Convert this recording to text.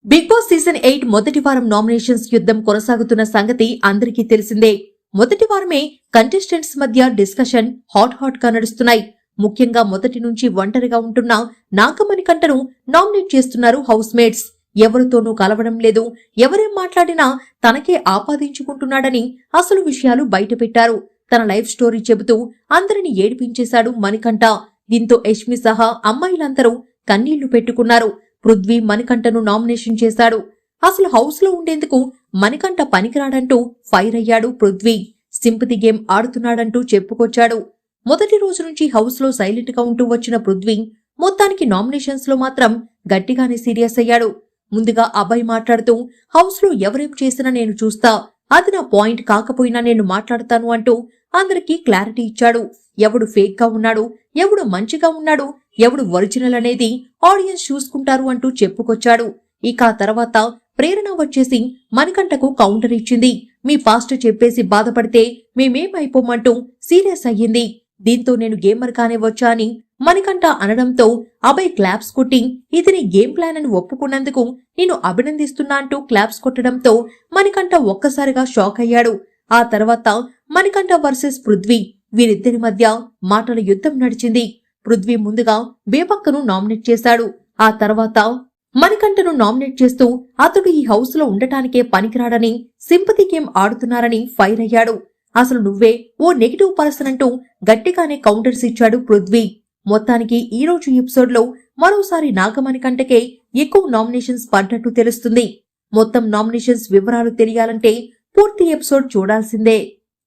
Big boss season 8 మొదటి వారం nominations యుద్ధం కొనసాగుతున్న సంగతి అందరికీ తెలిసిందే. మొదటి వారమే కంటెస్టెంట్స్ మధ్య డిస్కషన్ హాట్ గా నడుస్తున్నాయి. ముఖ్యంగా మొదటి నుంచి ఒంటరిగా ఉంటున్న నాగమణికంటను నామినేట్ చేస్తున్నారు హౌస్ మేట్స్. ఎవరితోనూ కలవడం లేదు, ఎవరేం మాట్లాడినా తనకే ఆపాదించుకుంటున్నాడని అసలు విషయాలు బయటపెట్టారు. తన లైఫ్ స్టోరీ చెబుతూ అందరిని ఏడిపించేశాడు మణికంఠ. దీంతో యష్మి సహా అమ్మాయిలందరూ కన్నీళ్లు పెట్టుకున్నారు. పృథ్వీ మణికంఠను నామినేషన్ చేశాడు. అసలు హౌస్ లో ఉండేందుకు మణికంఠ పనికిరాడంటూ ఫైర్ అయ్యాడు పృథ్వీ. సింపతి గేమ్ ఆడుతున్నాడంటూ చెప్పుకొచ్చాడు. మొదటి రోజు నుంచి హౌస్ లో సైలెంట్ గా ఉంటూ వచ్చిన పృథ్వీ మొత్తానికి నామినేషన్స్ లో మాత్రం గట్టిగానే సీరియస్ అయ్యాడు. ముందుగా అభయ్ మాట్లాడుతూ హౌస్ లో ఎవరేం చేసినా నేను చూస్తా, అది నా పాయింట్ కాకపోయినా నేను మాట్లాడతాను అంటూ అందరికీ క్లారిటీ ఇచ్చాడు. ఎవడు ఫేక్ గా ఉన్నాడు, ఎవడు మంచిగా ఉన్నాడు, ఎవడు ఒరిజినల్ అనేది ఆడియన్స్ చూసుకుంటారు అంటూ చెప్పుకొచ్చాడు. ఇక ఆ తర్వాత ప్రేరణ వచ్చేసి మణికంఠకు కౌంటర్ ఇచ్చింది. మీ పాస్ట్ చెప్పేసి బాధపడితే మేమేమైపోమంటూ సీరియస్ అయ్యింది. దీంతో నేను గేమర్ గానే వచ్చా అని మణికంఠ అనడంతో అభయ్ క్లాప్స్ కొట్టి ఇది నీ గేమ్ ప్లాన్ అని ఒప్పుకున్నందుకు నేను అభినందిస్తున్నా అంటూ క్లాప్స్ కొట్టడంతో మణికంఠ ఒక్కసారిగా షాక్ అయ్యాడు. ఆ తర్వాత మణికంఠ వర్సెస్ పృథ్వీ, వీరిద్దరి మధ్య మాటల యుద్ధం నడిచింది. పృథ్వీ ముందుగా బేపక్కను నామినేట్ చేశాడు. ఆ తర్వాత మణికంఠను నామినేట్ చేస్తూ అతడు ఈ హౌస్ లో ఉండటానికే పనికిరాడని, సింపతి గేమ్ ఆడుతున్నారని ఫైర్ అయ్యాడు. అసలు నువ్వే ఓ నెగిటివ్ పర్సన్ అంటూ గట్టిగానే కౌంటర్స్ ఇచ్చాడు పృథ్వీ. మొత్తానికి ఈ రోజు ఎపిసోడ్ లో మరోసారి నాగమణికంఠకే ఎక్కువ నామినేషన్స్ పడ్డట్టు తెలుస్తుంది. మొత్తం నామినేషన్స్ వివరాలు తెలియాలంటే పూర్తి ఎపిసోడ్ చూడాల్సిందే.